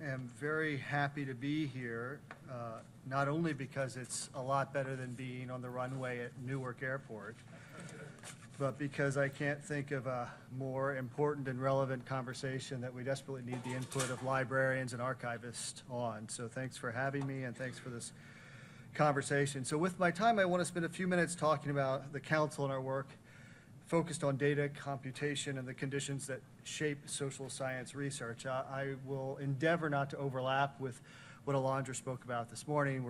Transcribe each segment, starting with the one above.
am very happy to be here, not only because it's a lot better than being on the runway at Newark Airport, but because I can't think of a more important and relevant conversation that we desperately need the input of librarians and archivists on. So thanks for having me, and thanks for this conversation. So with my time, I want to spend a few minutes talking about the Council and our work focused on data, computation, and the conditions that shape social science research. I will endeavor not to overlap with what Alondra spoke about this morning.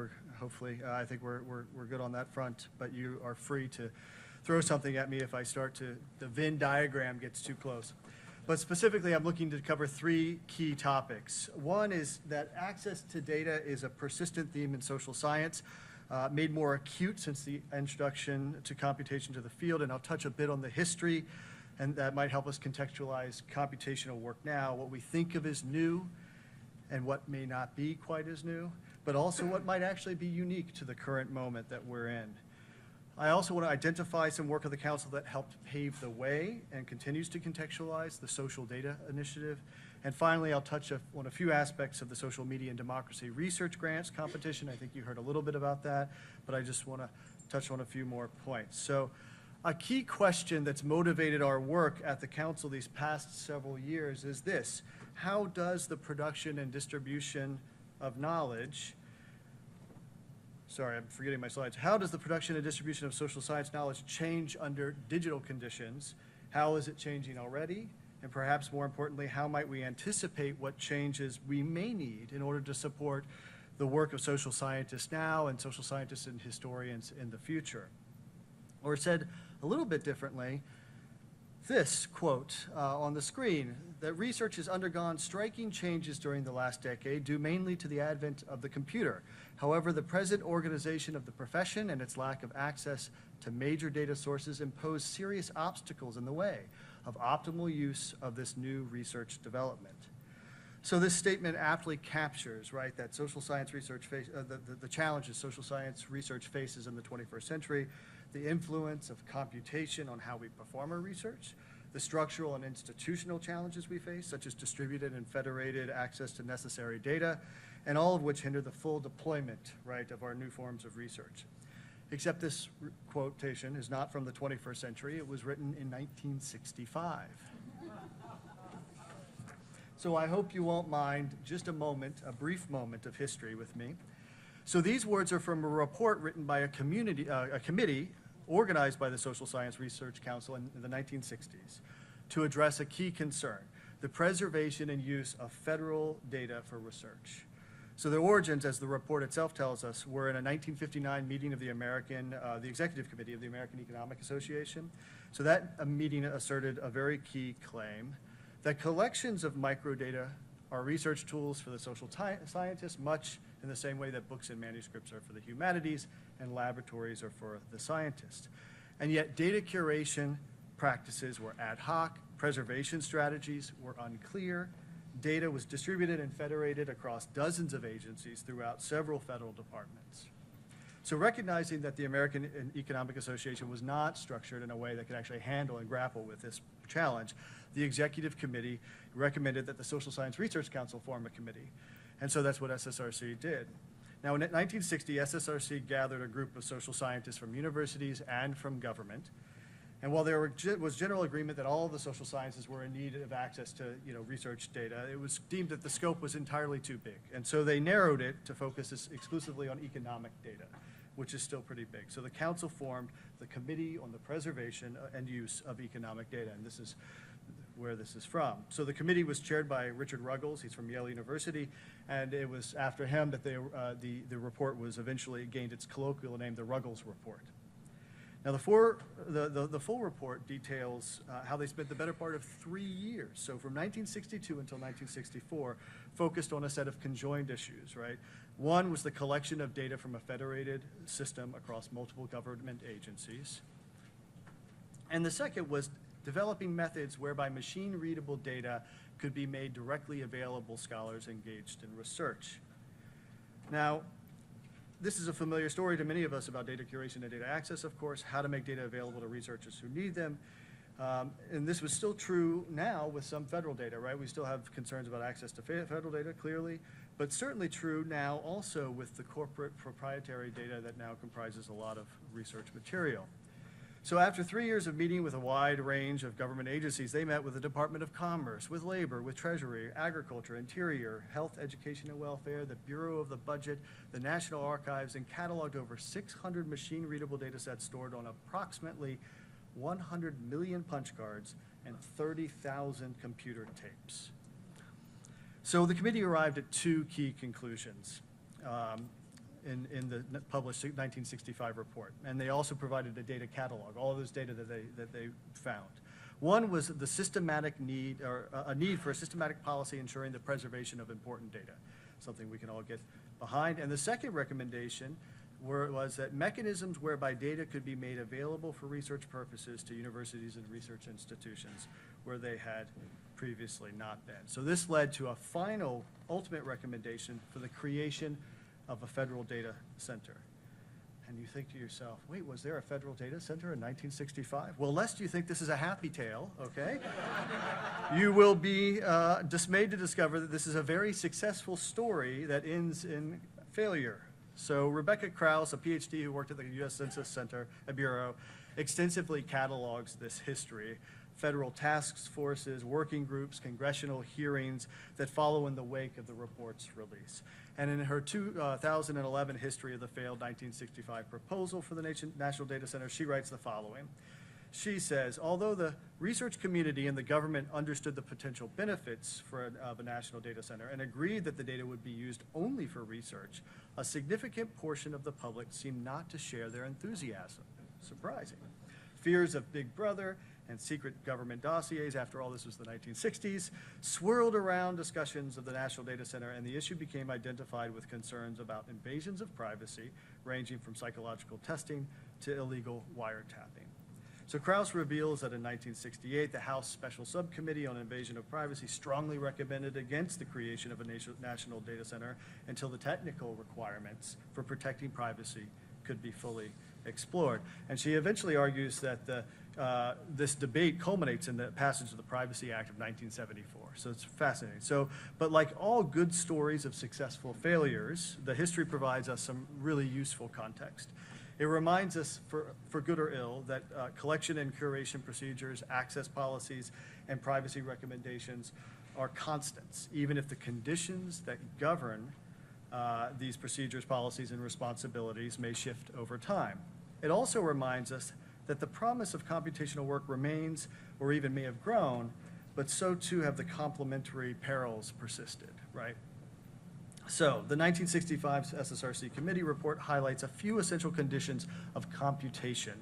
I think we're good on that front, but you are free to throw something at me if I start to, the Venn diagram gets too close. But specifically, I'm looking to cover three key topics. One is that access to data is a persistent theme in social science, made more acute since the introduction to computation to the field, and I'll touch a bit on the history, and that might help us contextualize computational work now, what we think of as new, and what may not be quite as new, but also what might actually be unique to the current moment that we're in. I also want to identify some work of the Council that helped pave the way and continues to contextualize the Social Data Initiative. And finally, I'll touch on a few aspects of the Social Media and Democracy Research Grants competition. I think you heard a little bit about that, but I just want to touch on a few more points. So a key question that's motivated our work at the Council these past several years is this: how does the production and distribution of knowledge I'm forgetting my slides. How does the production and distribution of social science knowledge change under digital conditions? How is it changing already? And perhaps more importantly, how might we anticipate what changes we may need in order to support the work of social scientists now and social scientists and historians in the future? Or said a little bit differently, this quote on the screen, that research has undergone striking changes during the last decade due mainly to the advent of the computer. However, the present organization of the profession and its lack of access to major data sources impose serious obstacles in the way of optimal use of this new research development. So this statement aptly captures, right, that social science research the challenges social science research faces in the 21st century, the influence of computation on how we perform our research, the structural and institutional challenges we face, such as distributed and federated access to necessary data, and all of which hinder the full deployment, right, of our new forms of research. Except this quotation is not from the 21st century. It was written in 1965. So I hope you won't mind just a brief moment of history with me. So these words are from a report written by a committee organized by the Social Science Research Council in the 1960s to address a key concern: the preservation and use of federal data for research. So the origins, as the report itself tells us, were in a 1959 meeting of the Executive Committee of the American Economic Association. So that meeting asserted a very key claim that collections of microdata are research tools for the social scientists, much in the same way that books and manuscripts are for the humanities and laboratories are for the scientists. And yet data curation practices were ad hoc, preservation strategies were unclear, data was distributed and federated across dozens of agencies throughout several federal departments. So recognizing that the American Economic Association was not structured in a way that could actually handle and grapple with this challenge, the Executive Committee recommended that the Social Science Research Council form a committee. And so that's what SSRC did. Now in 1960, SSRC gathered a group of social scientists from universities and from government. And while there was general agreement that all of the social sciences were in need of access to research data, it was deemed that the scope was entirely too big. And so they narrowed it to focus exclusively on economic data, which is still pretty big. So the council formed the Committee on the Preservation and Use of Economic Data, and this is where this is from. So the committee was chaired by Richard Ruggles. He's from Yale University, and it was after him that the report was eventually gained its colloquial name, the Ruggles Report. Now the full report details how they spent the better part of 3 years, so from 1962 until 1964, focused on a set of conjoined issues, right? One was the collection of data from a federated system across multiple government agencies. And the second was developing methods whereby machine-readable data could be made directly available to scholars engaged in research. Now, this is a familiar story to many of us about data curation and data access, of course, how to make data available to researchers who need them. And this was still true now with some federal data, right? We still have concerns about access to federal data, clearly, but certainly true now also with the corporate proprietary data that now comprises a lot of research material. So after 3 years of meeting with a wide range of government agencies, they met with the Department of Commerce, with Labor, with Treasury, Agriculture, Interior, Health, Education and Welfare, the Bureau of the Budget, the National Archives, and cataloged over 600 machine-readable data sets stored on approximately 100 million punch cards and 30,000 computer tapes. So the committee arrived at two key conclusions in the published 1965 report, and they also provided a data catalog, all of those data that they found. One was the systematic need, or a need for a systematic policy ensuring the preservation of important data, something we can all get behind. And the second recommendation was that mechanisms whereby data could be made available for research purposes to universities and research institutions where they had previously not been. So this led to a final ultimate recommendation for the creation of a federal data center. And you think to yourself, wait, was there a federal data center in 1965? Well, lest you think this is a happy tale, okay? You will be dismayed to discover that this is a very successful story that ends in failure. So Rebecca Krause, a PhD who worked at the U.S. Census Center, a bureau, extensively catalogs this history. Federal task forces, working groups, congressional hearings that follow in the wake of the report's release. And in her 2011 history of the failed 1965 proposal for the National Data Center, she writes the following. She says, although the research community and the government understood the potential benefits of a national data center and agreed that the data would be used only for research, a significant portion of the public seemed not to share their enthusiasm. Surprising. Fears of Big Brother and secret government dossiers, after all this was the 1960s, swirled around discussions of the National Data Center, and the issue became identified with concerns about invasions of privacy, ranging from psychological testing to illegal wiretapping. So Krause reveals that in 1968, the House Special Subcommittee on Invasion of Privacy strongly recommended against the creation of a national data center until the technical requirements for protecting privacy could be fully explored. And she eventually argues that this debate culminates in the passage of the Privacy Act of 1974. So it's fascinating. So, but like all good stories of successful failures, the history provides us some really useful context. It reminds us, for good or ill, that collection and curation procedures, access policies, and privacy recommendations are constants, even if the conditions that govern these procedures, policies, and responsibilities may shift over time. It also reminds us that the promise of computational work remains, or even may have grown, but so too have the complementary perils persisted, right? So the 1965 SSRC committee report highlights a few essential conditions of computation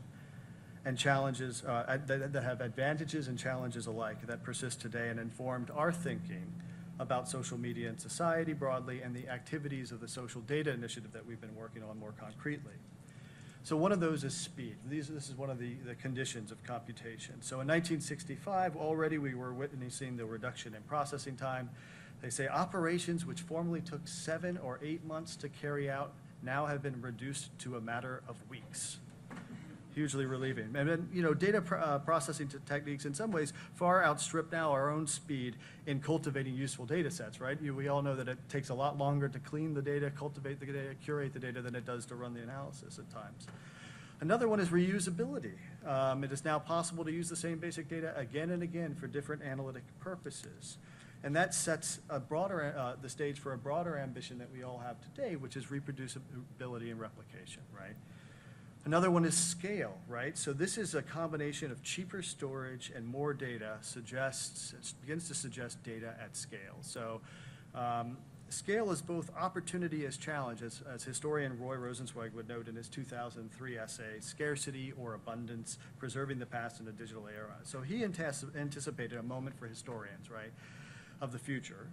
and challenges that have advantages and challenges alike that persist today and informed our thinking about social media and society broadly and the activities of the Social Data Initiative that we've been working on more concretely. So one of those is speed. This is one of the conditions of computation. So in 1965, already we were witnessing the reduction in processing time. They say operations which formerly took 7 or 8 months to carry out now have been reduced to a matter of weeks. Hugely relieving. And then, you know, data processing techniques in some ways far outstrip now our own speed in cultivating useful data sets, right? We all know that it takes a lot longer to clean the data, cultivate the data, curate the data than it does to run the analysis at times. Another one is reusability. It is now possible to use the same basic data again and again for different analytic purposes. And that sets a broader, the stage for a broader ambition that we all have today, which is reproducibility and replication, right? Another one is scale, right? So this is a combination of cheaper storage and more data begins to suggest data at scale. So scale is both opportunity as challenge, as historian Roy Rosenzweig would note in his 2003 essay, Scarcity or Abundance, Preserving the Past in a Digital Era. So he anticipated a moment for historians, right, of the future.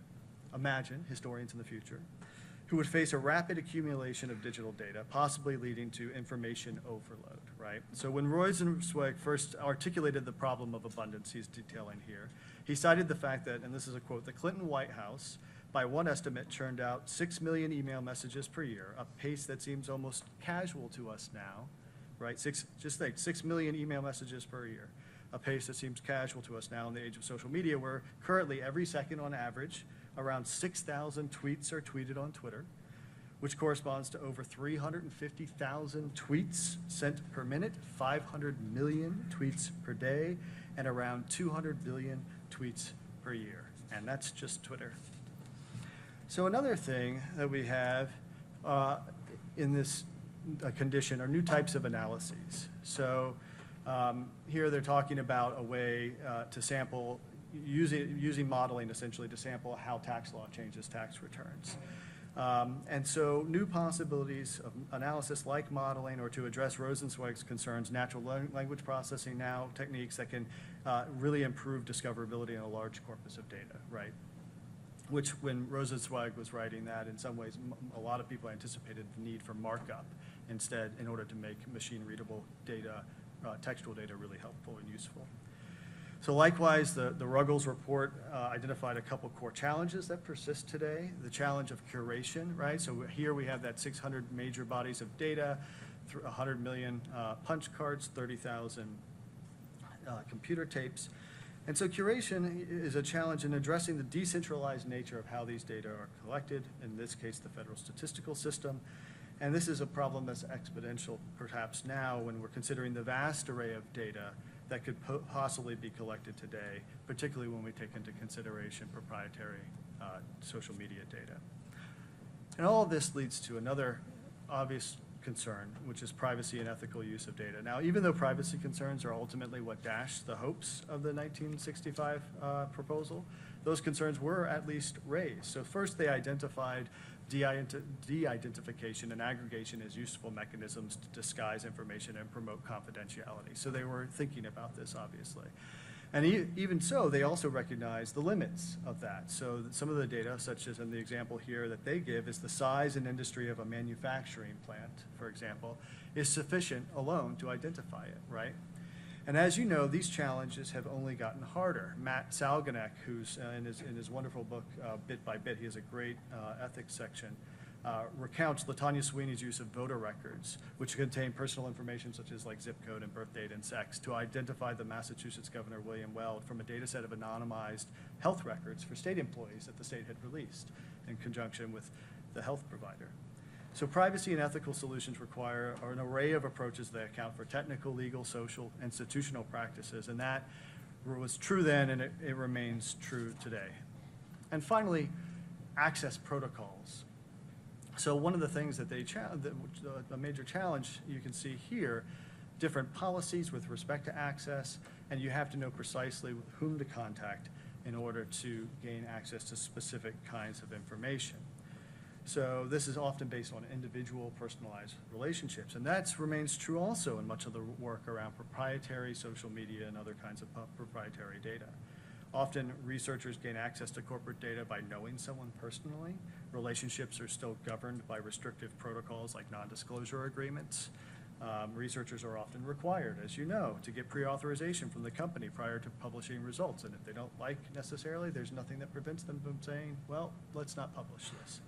Imagine historians in the future who would face a rapid accumulation of digital data, possibly leading to information overload, right? So when Rosenzweig first articulated the problem of abundance he's detailing here, he cited the fact that, and this is a quote, the Clinton White House, by one estimate, churned out 6 million email messages per year, a pace that seems almost casual to us now, right? Just think, 6 million email messages per year. a pace that seems casual to us now in the age of social media, where currently every second on average, around 6,000 tweets are tweeted on Twitter, which corresponds to over 350,000 tweets sent per minute, 500 million tweets per day, and around 200 billion tweets per year. And that's just Twitter. So another thing that we have in this condition are new types of analyses. So here they're talking about a way to sample, using modeling essentially to sample how tax law changes tax returns. And so new possibilities of analysis like modeling, or to address Rosenzweig's concerns, natural language processing now techniques that can really improve discoverability in a large corpus of data, right? Which, when Rosenzweig was writing that, in some ways, a lot of people anticipated the need for markup instead, in order to make machine-readable data, textual data, really helpful and useful. So likewise, the Ruggles report identified a couple core challenges that persist today. The challenge of curation, right? So here we have that 600 major bodies of data, 100 million punch cards, 30,000 computer tapes. And so curation is a challenge in addressing the decentralized nature of how these data are collected, in this case, the federal statistical system. And this is a problem that's exponential perhaps now when we're considering the vast array of data that could possibly be collected today, particularly when we take into consideration proprietary social media data. And all of this leads to another obvious concern, which is privacy and ethical use of data. Now, even though privacy concerns are ultimately what dashed the hopes of the 1965 proposal, those concerns were at least raised. So first, they identified de-identification and aggregation as useful mechanisms to disguise information and promote confidentiality. So they were thinking about this, obviously. And even so, they also recognize the limits of that. So some of the data, such as in the example here that they give, is the size and industry of a manufacturing plant, for example, is sufficient alone to identify it, right? And as you know, these challenges have only gotten harder. Matt Salganek, who's in his wonderful book, Bit by Bit, he has a great ethics section, recounts LaTanya Sweeney's use of voter records, which contain personal information such as like zip code and birth date and sex, to identify the Massachusetts Governor William Weld from a data set of anonymized health records for state employees that the state had released in conjunction with the health provider. So privacy and ethical solutions require an array of approaches that account for technical, legal, social, institutional practices, and that was true then, and it remains true today. And finally, access protocols. So one of the things that a major challenge you can see here, different policies with respect to access, and you have to know precisely whom to contact in order to gain access to specific kinds of information. So this is often based on individual, personalized relationships, and that remains true also in much of the work around proprietary social media and other kinds of proprietary data. Often, researchers gain access to corporate data by knowing someone personally. Relationships are still governed by restrictive protocols like non-disclosure agreements. Researchers are often required, as you know, to get pre-authorization from the company prior to publishing results. And if they don't like necessarily, there's nothing that prevents them from saying, well, let's not publish this.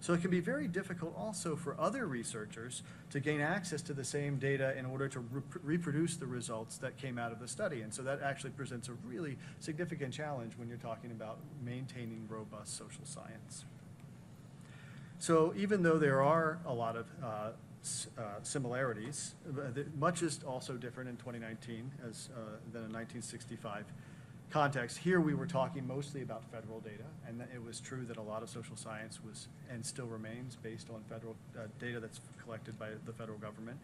So it can be very difficult also for other researchers to gain access to the same data in order to reproduce the results that came out of the study. And so that actually presents a really significant challenge when you're talking about maintaining robust social science. So even though there are a lot of similarities, much is also different in 2019 than in 1965 context. Here we were talking mostly about federal data, and it was true that a lot of social science was and still remains based on federal data that's collected by the federal government.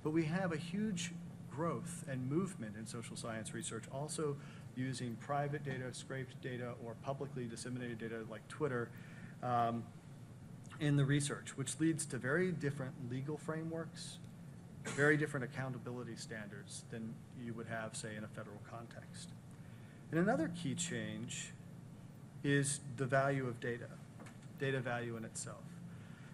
But we have a huge growth and movement in social science research also using private data, scraped data, or publicly disseminated data like Twitter in the research, which leads to very different legal frameworks, very different accountability standards than you would have, say, in a federal context. And another key change is the value of data value in itself.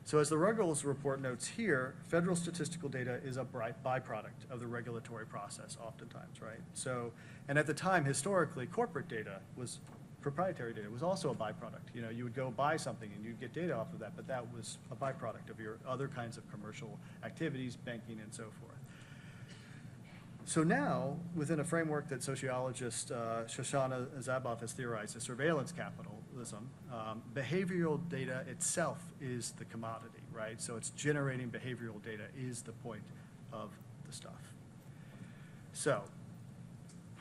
So as the Ruggles report notes here, federal statistical data is a byproduct of the regulatory process oftentimes, right? So, and at the time, historically, corporate data was, proprietary data was also a byproduct. You know, you would go buy something and you'd get data off of that, but that was a byproduct of your other kinds of commercial activities, banking, and so forth. So now, within a framework that sociologist Shoshana Zuboff has theorized as surveillance capitalism, behavioral data itself is the commodity, right? So it's generating behavioral data is the point of the stuff. So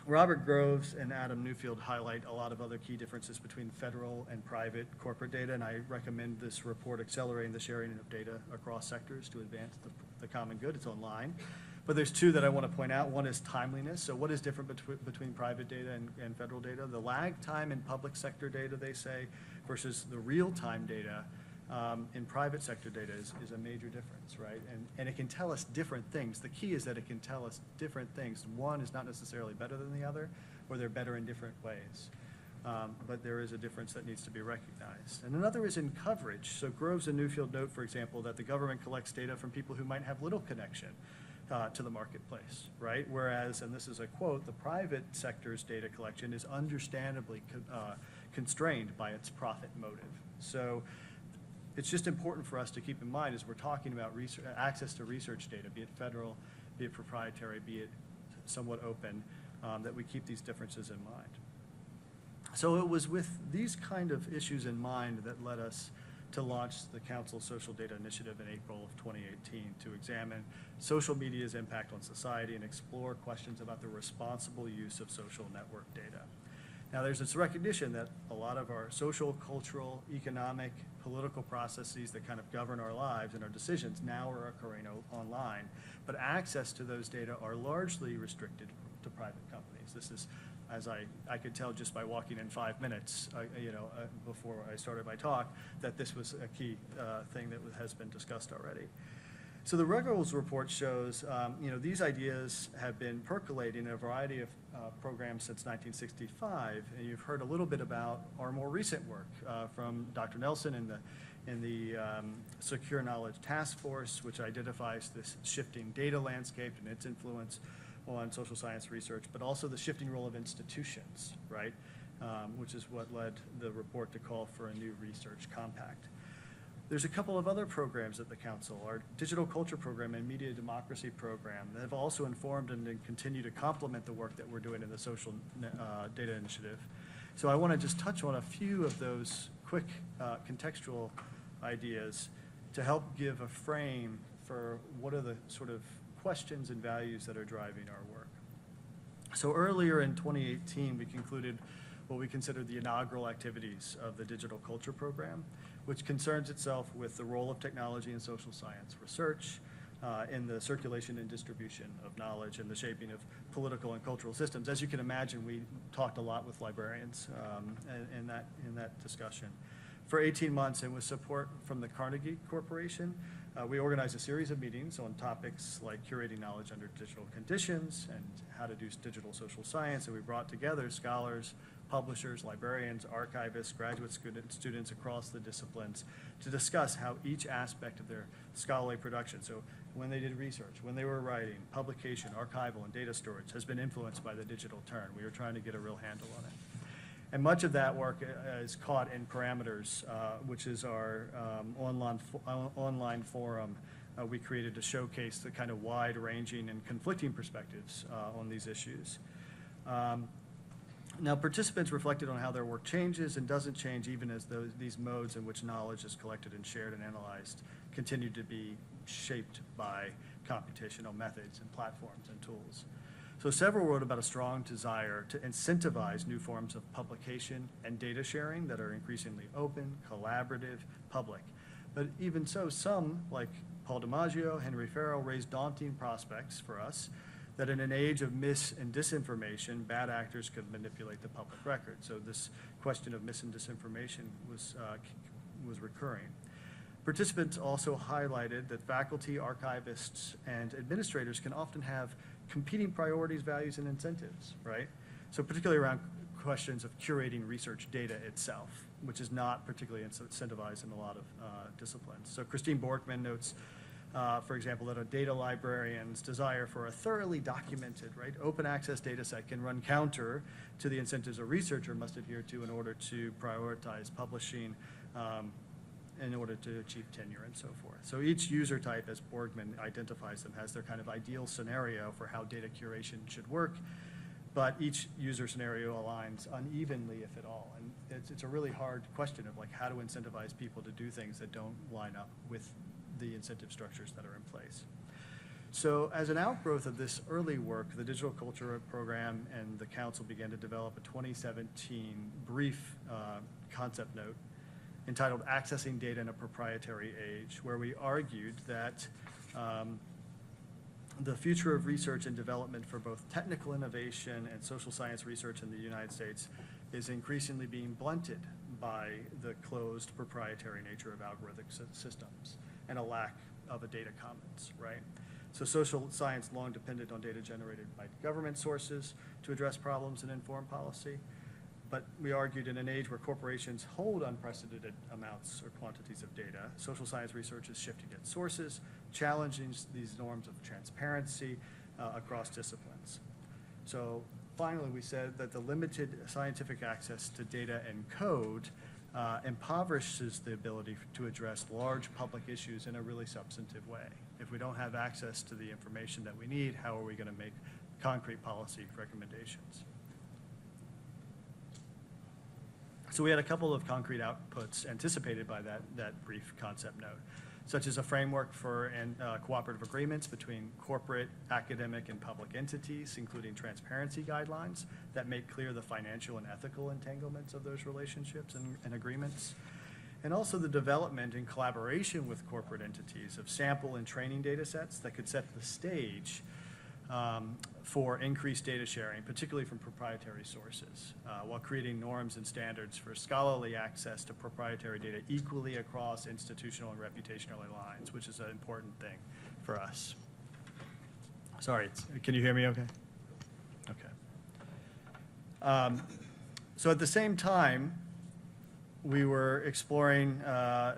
Robert Groves and Adam Newfield highlight a lot of other key differences between federal and private corporate data, and I recommend this report, Accelerating the Sharing of Data Across Sectors to Advance the Common Good. It's online. But there's two that I want to point out. One is timeliness. So what is different between private data and federal data? The lag time in public sector data, they say, versus the real-time data in private sector data is a major difference, right? And it can tell us different things. The key is that it can tell us different things. One is not necessarily better than the other, or they're better in different ways. But there is a difference that needs to be recognized. And another is in coverage. So Groves and Newfield note, for example, that the government collects data from people who might have little connection to the marketplace, right? Whereas, and this is a quote, the private sector's data collection is understandably constrained by its profit motive. So it's just important for us to keep in mind as we're talking about access to research data, be it federal, be it proprietary, be it somewhat open, that we keep these differences in mind. So it was with these kind of issues in mind that led us to launch the Council's Social Data Initiative in April of 2018 to examine social media's impact on society and explore questions about the responsible use of social network data. Now, there's this recognition that a lot of our social, cultural, economic, political processes that kind of govern our lives and our decisions now are occurring online, but access to those data are largely restricted to private companies. This is, as I could tell just by walking in 5 minutes, before I started my talk, that this was a key thing that has been discussed already. So the Ruggles report shows, these ideas have been percolating in a variety of programs since 1965, and you've heard a little bit about our more recent work from Dr. Nelson in the Secure Knowledge Task Force, which identifies this shifting data landscape and its influence on social science research, but also the shifting role of institutions, right? Which is what led the report to call for a new research compact. There's a couple of other programs at the Council, our Digital Culture Program and Media Democracy Program, that have also informed and continue to complement the work that we're doing in the Social Data Initiative. So I want to just touch on a few of those quick contextual ideas to help give a frame for what are the sort of questions and values that are driving our work. So earlier in 2018, we concluded what we consider the inaugural activities of the Digital Culture Program, which concerns itself with the role of technology in social science research, in the circulation and distribution of knowledge and the shaping of political and cultural systems. As you can imagine, we talked a lot with librarians in that discussion. For 18 months, and with support from the Carnegie Corporation, we organized a series of meetings on topics like curating knowledge under digital conditions and how to do digital social science, and we brought together scholars, publishers, librarians, archivists, graduate students across the disciplines to discuss how each aspect of their scholarly production, so when they did research, when they were writing, publication, archival, and data storage, has been influenced by the digital turn. We were trying to get a real handle on it. And much of that work is caught in Parameters, which is our online forum we created to showcase the kind of wide-ranging and conflicting perspectives on these issues. Now, participants reflected on how their work changes and doesn't change even as these modes in which knowledge is collected and shared and analyzed continue to be shaped by computational methods and platforms and tools. So several wrote about a strong desire to incentivize new forms of publication and data sharing that are increasingly open, collaborative, public. But even so, some, like Paul DiMaggio, Henry Farrell, raised daunting prospects for us that in an age of mis and disinformation, bad actors could manipulate the public record. So this question of mis and disinformation was recurring. Participants also highlighted that faculty, archivists, and administrators can often have competing priorities, values, and incentives, right? So particularly around questions of curating research data itself, which is not particularly incentivized in a lot of disciplines. So Christine Borkman notes, for example, that a data librarian's desire for a thoroughly documented, right, open access data set can run counter to the incentives a researcher must adhere to in order to prioritize publishing in order to achieve tenure and so forth. So each user type, as Borgman identifies them, has their kind of ideal scenario for how data curation should work, but each user scenario aligns unevenly, if at all. And it's a really hard question of like how to incentivize people to do things that don't line up with the incentive structures that are in place. So as an outgrowth of this early work, the Digital Culture Program and the Council began to develop a 2017 brief concept note entitled Accessing Data in a Proprietary Age, where we argued that the future of research and development for both technical innovation and social science research in the United States is increasingly being blunted by the closed proprietary nature of algorithmic systems and a lack of a data commons, right? So social science long depended on data generated by government sources to address problems and inform policy. But we argued in an age where corporations hold unprecedented amounts or quantities of data, social science research is shifting its sources, challenging these norms of transparency across disciplines. So finally, we said that the limited scientific access to data and code impoverishes the ability to address large public issues in a really substantive way. If we don't have access to the information that we need, how are we going to make concrete policy recommendations? So we had a couple of concrete outputs anticipated by that brief concept note, such as a framework for cooperative agreements between corporate, academic, and public entities, including transparency guidelines that make clear the financial and ethical entanglements of those relationships and agreements. And also the development in collaboration with corporate entities of sample and training data sets that could set the stage for increased data sharing, particularly from proprietary sources, while creating norms and standards for scholarly access to proprietary data equally across institutional and reputational lines, which is an important thing for us. Sorry, can you hear me okay? Okay. So at the same time, we were exploring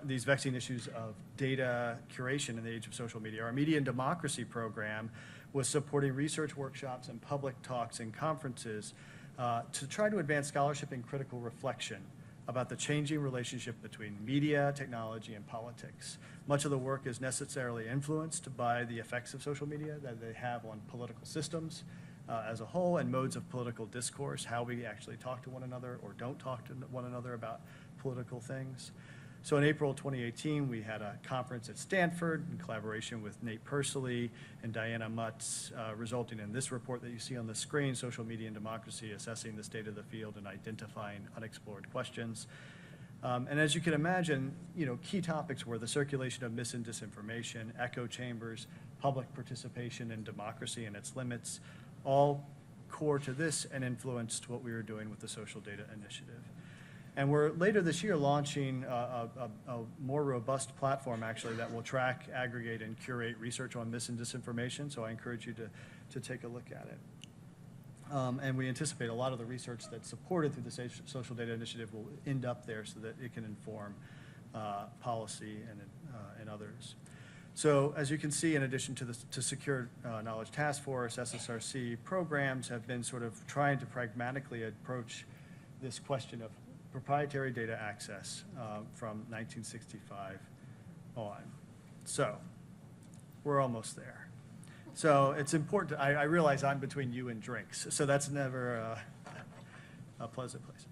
these vexing issues of data curation in the age of social media. Our Media and Democracy program was supporting research workshops and public talks and conferences to try to advance scholarship and critical reflection about the changing relationship between media, technology, and politics. Much of the work is necessarily influenced by the effects of social media that they have on political systems as a whole and modes of political discourse, how we actually talk to one another or don't talk to one another about political things. So in April 2018, we had a conference at Stanford in collaboration with Nate Pursley and Diana Mutz, resulting in this report that you see on the screen, Social Media and Democracy, Assessing the State of the Field and Identifying Unexplored Questions. And as you can imagine, key topics were the circulation of mis and disinformation, echo chambers, public participation in democracy and its limits, all core to this and influenced what we were doing with the Social Data Initiative. And we're later this year launching a more robust platform, actually, that will track, aggregate, and curate research on mis and disinformation. So I encourage you to take a look at it. And we anticipate a lot of the research that's supported through the Social Data Initiative will end up there so that it can inform policy and others. So as you can see, in addition to Secure Knowledge Task Force, SSRC programs have been sort of trying to pragmatically approach this question of proprietary data access from 1965 on. So we're almost there. So it's important, I realize I'm between you and drinks, so that's never a pleasant place.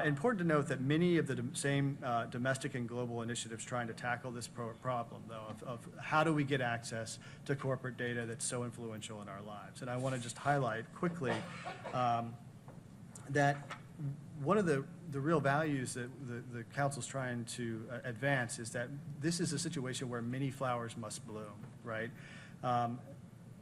Important to note that many of the same domestic and global initiatives trying to tackle this problem, though, of how do we get access to corporate data that's so influential in our lives. And I want to just highlight quickly that one of the real values that the council's trying to advance is that this is a situation where many flowers must bloom, right?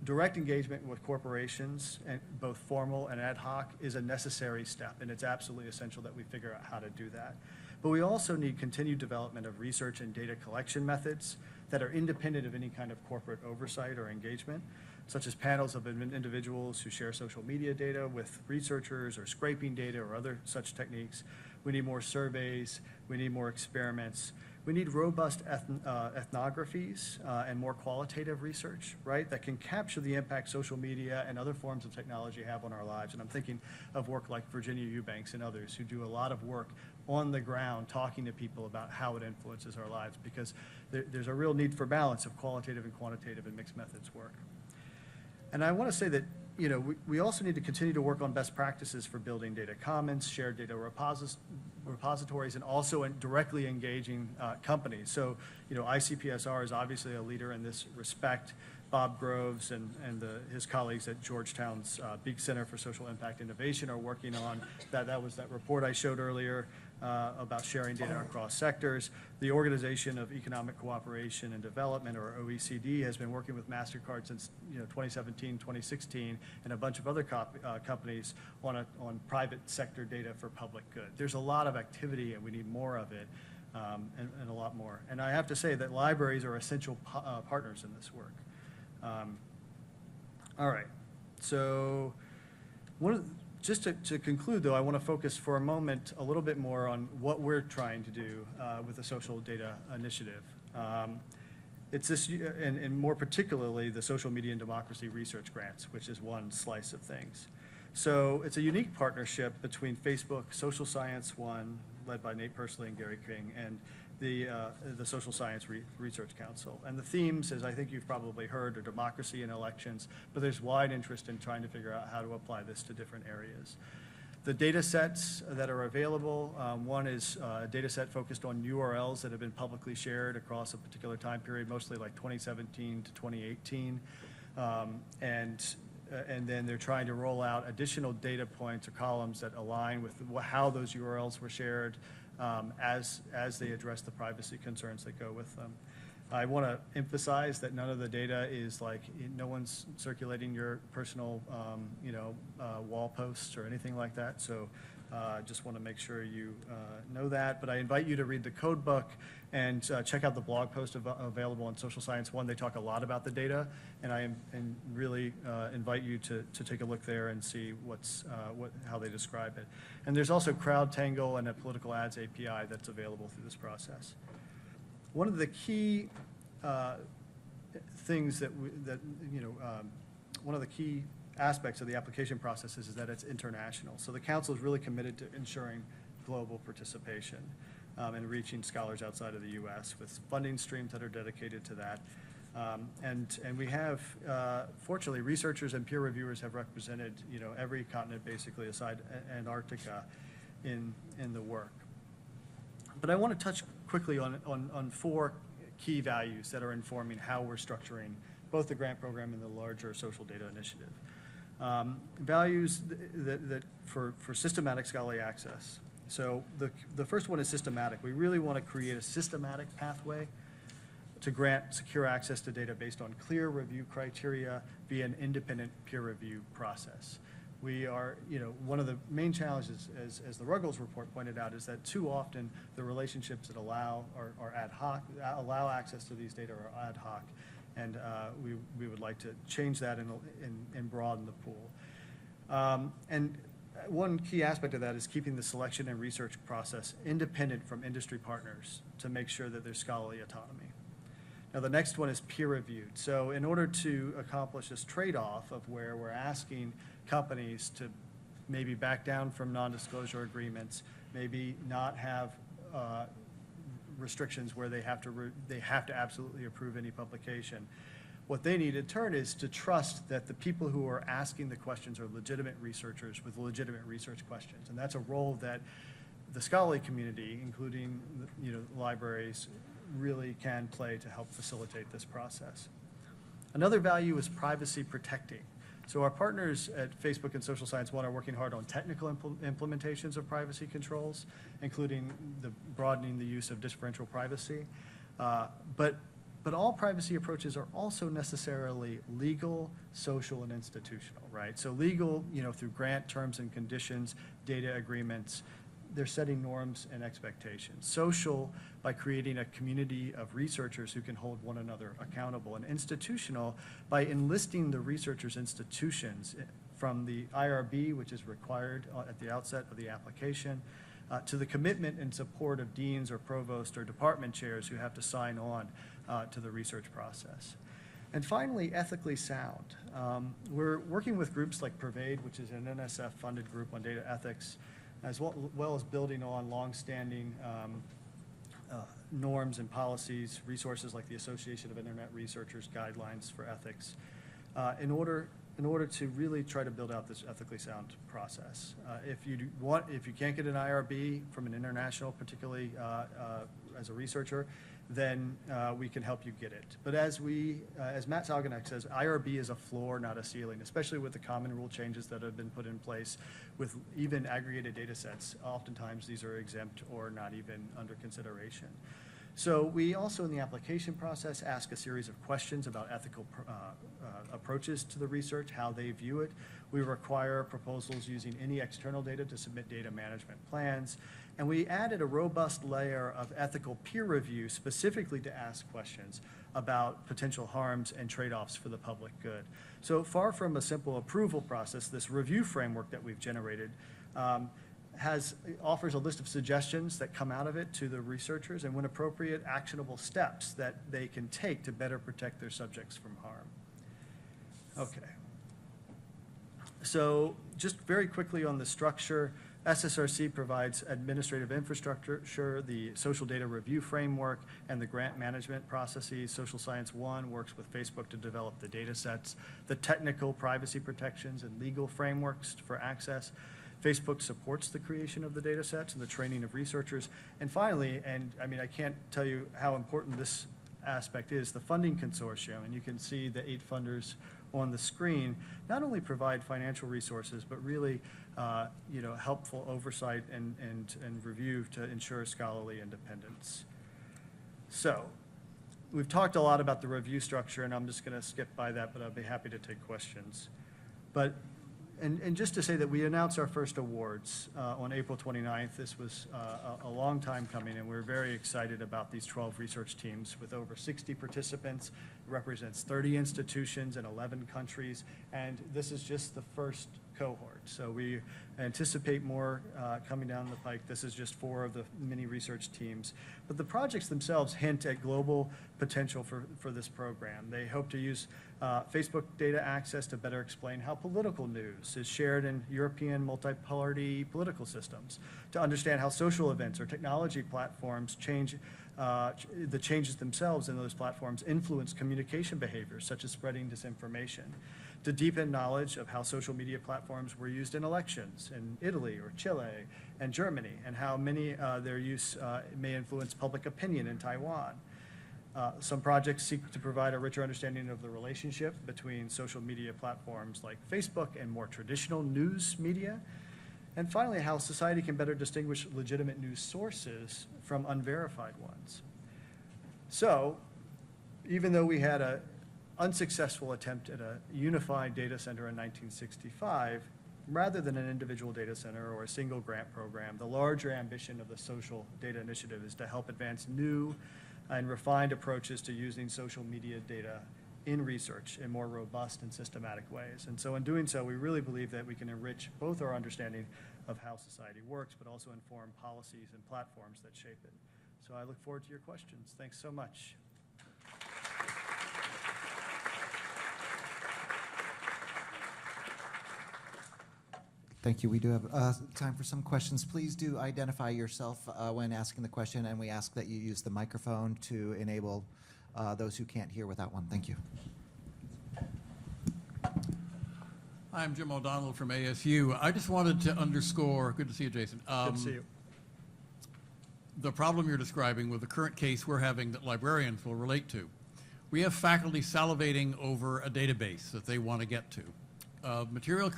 Direct engagement with corporations, and both formal and ad hoc, is a necessary step, and it's absolutely essential that we figure out how to do that. But we also need continued development of research and data collection methods that are independent of any kind of corporate oversight or engagement, such as panels of individuals who share social media data with researchers or scraping data or other such techniques. We need more surveys, we need more experiments, We need robust ethnographies and more qualitative research, right, that can capture the impact social media and other forms of technology have on our lives. And I'm thinking of work like Virginia Eubanks and others who do a lot of work on the ground talking to people about how it influences our lives, because there's a real need for balance of qualitative and quantitative and mixed methods work. And I want to say that, you know, we also need to continue to work on best practices for building data commons, shared data repositories, and also in directly engaging companies. So, you know, ICPSR is obviously a leader in this respect. Bob Groves and his colleagues at Georgetown's Beek Center for Social Impact Innovation are working on that. That was that report I showed earlier about sharing data across sectors. The Organization of Economic Cooperation and Development, or OECD, has been working with MasterCard since 2017, 2016, and a bunch of other companies on private sector data for public good. There's a lot of activity, and we need more of it, and a lot more. And I have to say that libraries are essential partners in this work. All right, so just to conclude, though, I want to focus for a moment a little bit more on what we're trying to do with the Social Data Initiative. It's this, and more particularly, the Social Media and Democracy Research Grants, which is one slice of things. So it's a unique partnership between Facebook, Social Science One, led by Nate Persley and Gary King, and the Social Science Research Council. And the themes, as I think you've probably heard, are democracy and elections, but there's wide interest in trying to figure out how to apply this to different areas. The data sets that are available, one is a data set focused on URLs that have been publicly shared across a particular time period, mostly like 2017 to 2018. And then they're trying to roll out additional data points or columns that align with how those URLs were shared as they address the privacy concerns that go with them. I want to emphasize that none of the data is like, no one's circulating your personal, wall posts or anything like that. So just want to make sure you know that. But I invite you to read the code book and check out the blog post available on Social Science One. They talk a lot about the data, and I really invite you to take a look there and see how they describe it. And there's also CrowdTangle and a political ads API that's available through this process. One of the key things one of the key aspects of the application process is that it's international. So the council is really committed to ensuring global participation and reaching scholars outside of the U.S. with funding streams that are dedicated to that. And we have, fortunately, researchers and peer reviewers have represented, every continent basically aside Antarctica in the work. But I want to touch quickly on four key values that are informing how we're structuring both the grant program and the larger social data initiative. Values that for systematic scholarly access. So the first one is systematic. We really want to create a systematic pathway to grant secure access to data based on clear review criteria via an independent peer review process. We are, one of the main challenges, as the Ruggles report pointed out, is that too often the relationships that allow are ad hoc, allow access to these data are ad hoc, and we would like to change that and broaden the pool. And one key aspect of that is keeping the selection and research process independent from industry partners to make sure that there's scholarly autonomy. Now, the next one is peer-reviewed. So in order to accomplish this trade-off of where we're asking companies to maybe back down from non-disclosure agreements, maybe not have restrictions where they have to absolutely approve any publication, what they need in turn is to trust that the people who are asking the questions are legitimate researchers with legitimate research questions. And that's a role that the scholarly community, including libraries, really can play to help facilitate this process. Another value is privacy protecting. So our partners at Facebook and Social Science One are working hard on technical implementations of privacy controls, including broadening the use of differential privacy. But all privacy approaches are also necessarily legal, social, and institutional, right? So legal, through grant terms and conditions, data agreements, they're setting norms and expectations. Social, by creating a community of researchers who can hold one another accountable. And institutional, by enlisting the researchers' institutions from the IRB, which is required at the outset of the application, to the commitment and support of deans or provost or department chairs who have to sign on to the research process. And finally, ethically sound. We're working with groups like Pervade, which is an NSF-funded group on data ethics, as well as building on longstanding norms and policies, resources like the Association of Internet Researchers Guidelines for Ethics, in order to really try to build out this ethically sound process. If you can't get an IRB from an international, particularly as a researcher, then we can help you get it. But as Matt Salganek says, IRB is a floor, not a ceiling, especially with the common rule changes that have been put in place with even aggregated data sets. Oftentimes these are exempt or not even under consideration. So we also in the application process ask a series of questions about ethical approaches to the research, how they view it. We require proposals using any external data to submit data management plans. And we added a robust layer of ethical peer review specifically to ask questions about potential harms and trade-offs for the public good. So far from a simple approval process, this review framework that we've generated offers a list of suggestions that come out of it to the researchers, and when appropriate, actionable steps that they can take to better protect their subjects from harm. Okay. So just very quickly on the structure, SSRC provides administrative infrastructure, the social data review framework, and the grant management processes. Social Science One works with Facebook to develop the data sets, the technical privacy protections and legal frameworks for access. Facebook supports the creation of the data sets and the training of researchers. And finally, and I mean, I can't tell you how important this aspect is, the funding consortium, and you can see the 8 funders on the screen, not only provide financial resources, but really helpful oversight and review to ensure scholarly independence. So we've talked a lot about the review structure, and I'm just going to skip by that, but I'll be happy to take questions. But And just to say that we announced our first awards on April 29th. This was a long time coming, and we're very excited about these 12 research teams with over 60 participants. It represents 30 institutions in 11 countries, and this is just the first cohort. So we anticipate more coming down the pike. This is just 4 of the many research teams. But the projects themselves hint at global potential for this program. They hope to use Facebook data access to better explain how political news is shared in European multi-party political systems, to understand how social events or technology platforms change, the changes themselves in those platforms influence communication behaviors, such as spreading disinformation, to deepen knowledge of how social media platforms were used in elections in Italy or Chile and Germany, and how many their use may influence public opinion in Taiwan. Some projects seek to provide a richer understanding of the relationship between social media platforms like Facebook and more traditional news media. And finally, how society can better distinguish legitimate news sources from unverified ones. So, even though we had an unsuccessful attempt at a unified data center in 1965, rather than an individual data center or a single grant program, the larger ambition of the Social Data Initiative is to help advance new and refined approaches to using social media data in research in more robust and systematic ways. And so in doing so, we really believe that we can enrich both our understanding of how society works, but also inform policies and platforms that shape it. So I look forward to your questions. Thanks so much. Thank you. We do have time for some questions. Please do identify yourself when asking the question, and we ask that you use the microphone to enable those who can't hear without one. Thank you. Hi, I'm Jim O'Donnell from ASU. I just wanted to underscore, good to see you, Jason. Good to see you. The problem you're describing with the current case we're having that librarians will relate to. We have faculty salivating over a database that they want to get to. Material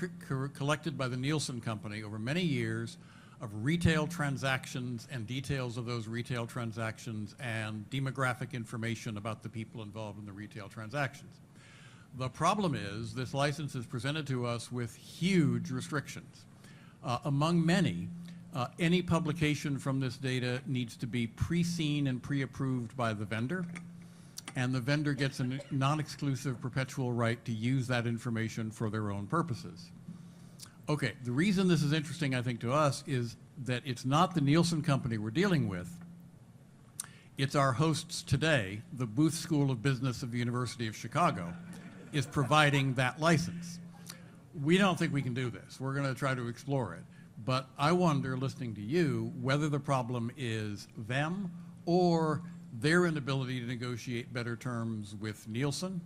collected by the Nielsen Company over many years of retail transactions and details of those retail transactions and demographic information about the people involved in the retail transactions. The problem is this license is presented to us with huge restrictions. Among many, any publication from this data needs to be pre-seen and pre-approved by the vendor, and the vendor gets a non-exclusive perpetual right to use that information for their own purposes. Okay, the reason this is interesting, I think, to us is that it's not the Nielsen company we're dealing with. It's our hosts today. The Booth School of Business of the University of Chicago is providing that license. We don't think we can do this. We're going to try to explore it. But I wonder, listening to you, whether the problem is them or their inability to negotiate better terms with Nielsen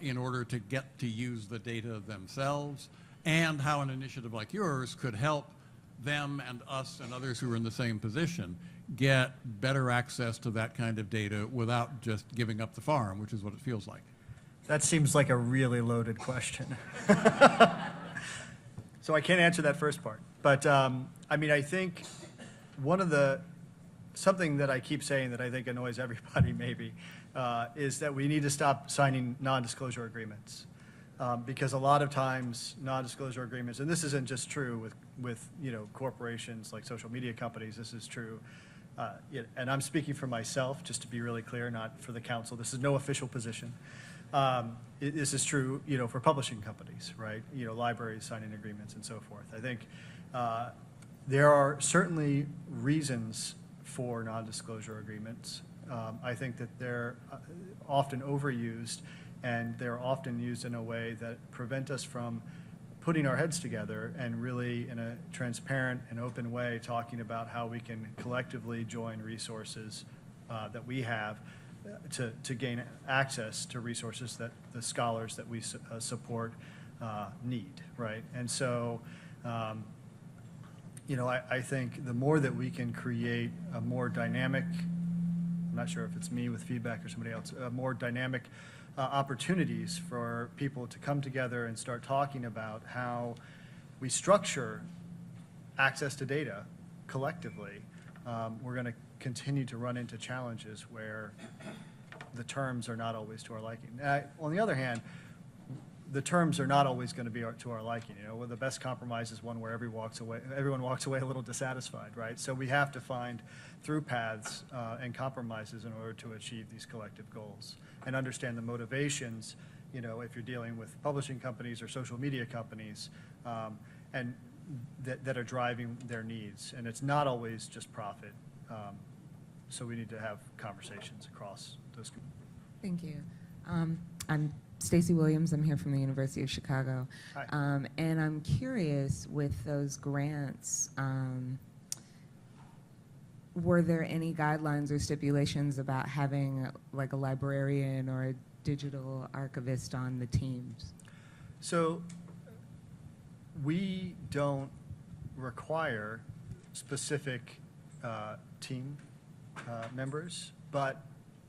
in order to get to use the data themselves, and how an initiative like yours could help them and us and others who are in the same position get better access to that kind of data without just giving up the farm, which is what it feels like. That seems like a really loaded question. So I can't answer that first part. But I mean, I think something that I keep saying that I think annoys everybody maybe is that we need to stop signing non-disclosure agreements. Because a lot of times non-disclosure agreements, and this isn't just true with corporations like social media companies, this is true, and I'm speaking for myself, just to be really clear, not for the council. This is no official position. This is true, for publishing companies, right? Libraries signing agreements and so forth. I think there are certainly reasons for non-disclosure agreements. I think that they're often overused, and they're often used in a way that prevent us from putting our heads together and really, in a transparent and open way, talking about how we can collectively join resources that we have to gain access to resources that the scholars that we support need, right? And so, I think the more that we can create a more dynamic, I'm not sure if it's me with feedback or somebody else, more dynamic opportunities for people to come together and start talking about how we structure access to data collectively, we're going to continue to run into challenges where the terms are not always to our liking. On the other hand, the terms are not always going to be to our liking. Well, the best compromise is one where everyone walks away a little dissatisfied, right? So we have to find through paths and compromises in order to achieve these collective goals and understand the motivations, if you're dealing with publishing companies or social media companies, and that are driving their needs. And it's not always just profit. So we need to have conversations across those. Thank you. I'm Stacy Williams. I'm here from the University of Chicago. Hi. And I'm curious, with those grants, were there any guidelines or stipulations about having like a librarian or a digital archivist on the teams? So we don't require specific team members, but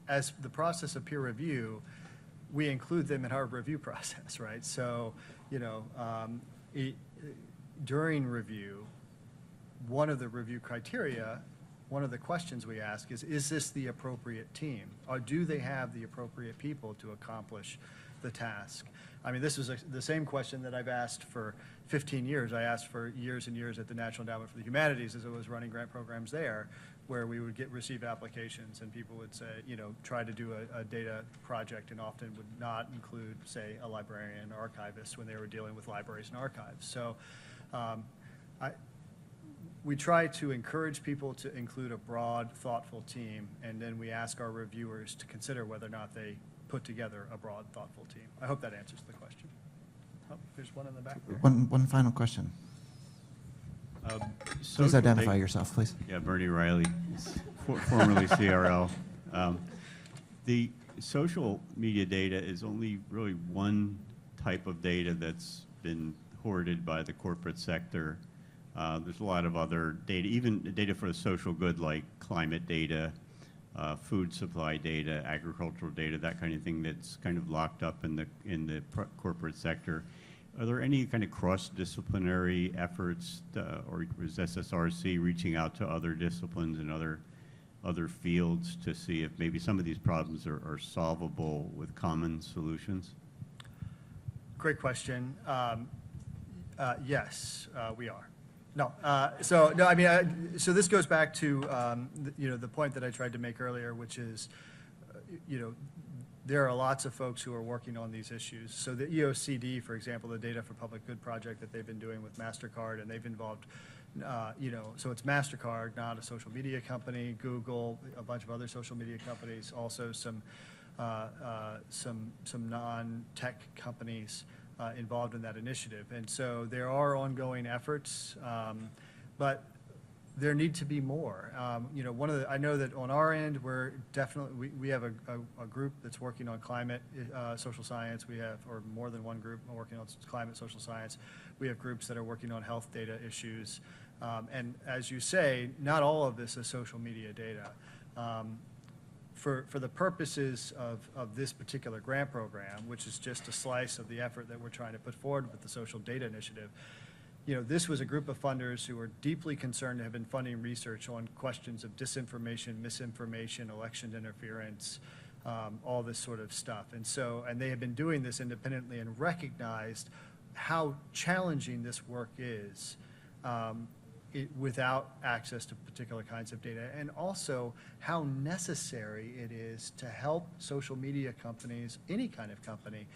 as the process of peer review, we include them in our review process, right? So, during review, one of the review criteria, one of the questions we ask is this the appropriate team? Or do they have the appropriate people to accomplish the task? I mean, this is the same question that I've asked for 15 years. I asked for years and years at the National Endowment for the Humanities as I was running grant programs there, where we would receive applications and people would say, try to do a data project and often would not include, say, a librarian or archivist when they were dealing with libraries and archives. So we try to encourage people to include a broad, thoughtful team, and then we ask our reviewers to consider whether or not they put together a broad, thoughtful team. I hope that answers the question. Oh, there's one in the back there. One final question. Please identify yourself, please. Yeah, Bernie Riley, formerly CRL. The social media data is only really one type of data that's been hoarded by the corporate sector. There's a lot of other data, even data for the social good, like climate data, food supply data, agricultural data, that kind of thing that's kind of locked up in the corporate sector. Are there any kind of cross-disciplinary efforts, or is SSRC reaching out to other disciplines and other fields to see if maybe some of these problems are solvable with common solutions? Great question. Yes, we are. No, I mean, so this goes back to the point that I tried to make earlier, which is, there are lots of folks who are working on these issues. So the EOCD, for example, the Data for Public Good project that they've been doing with MasterCard, and they've involved, so it's MasterCard, not a social media company, Google, a bunch of other social media companies, also some non-tech companies involved in that initiative. And so there are ongoing efforts, but there need to be more. I know that on our end, we're definitely, we have a group that's working on climate, social science. We have, or more than one group working on climate, social science. We have groups that are working on health data issues. And as you say, not all of this is social media data. For the purposes of this particular grant program, which is just a slice of the effort that we're trying to put forward with the Social Data Initiative, this was a group of funders who were deeply concerned and have been funding research on questions of disinformation, misinformation, election interference, all this sort of stuff. And they have been doing this independently and recognized how challenging this work is without access to particular kinds of data, and also how necessary it is to help social media companies, any kind of company,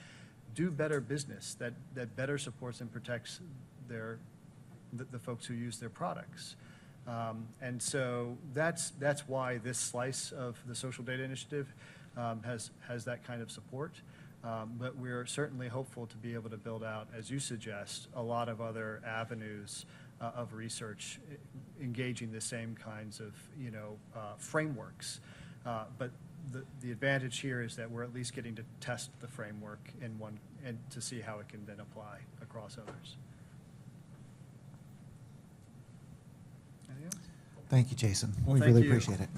do better business that better supports and protects the folks who use their products. And so that's why this slice of the Social Data Initiative has that kind of support. But we're certainly hopeful to be able to build out, as you suggest, a lot of other avenues of research engaging the same kinds of frameworks. But the advantage here is that we're at least getting to test the framework in one and to see how it can then apply across others. Anything else? Thank you, Jason. Well, We thank really you. appreciate it.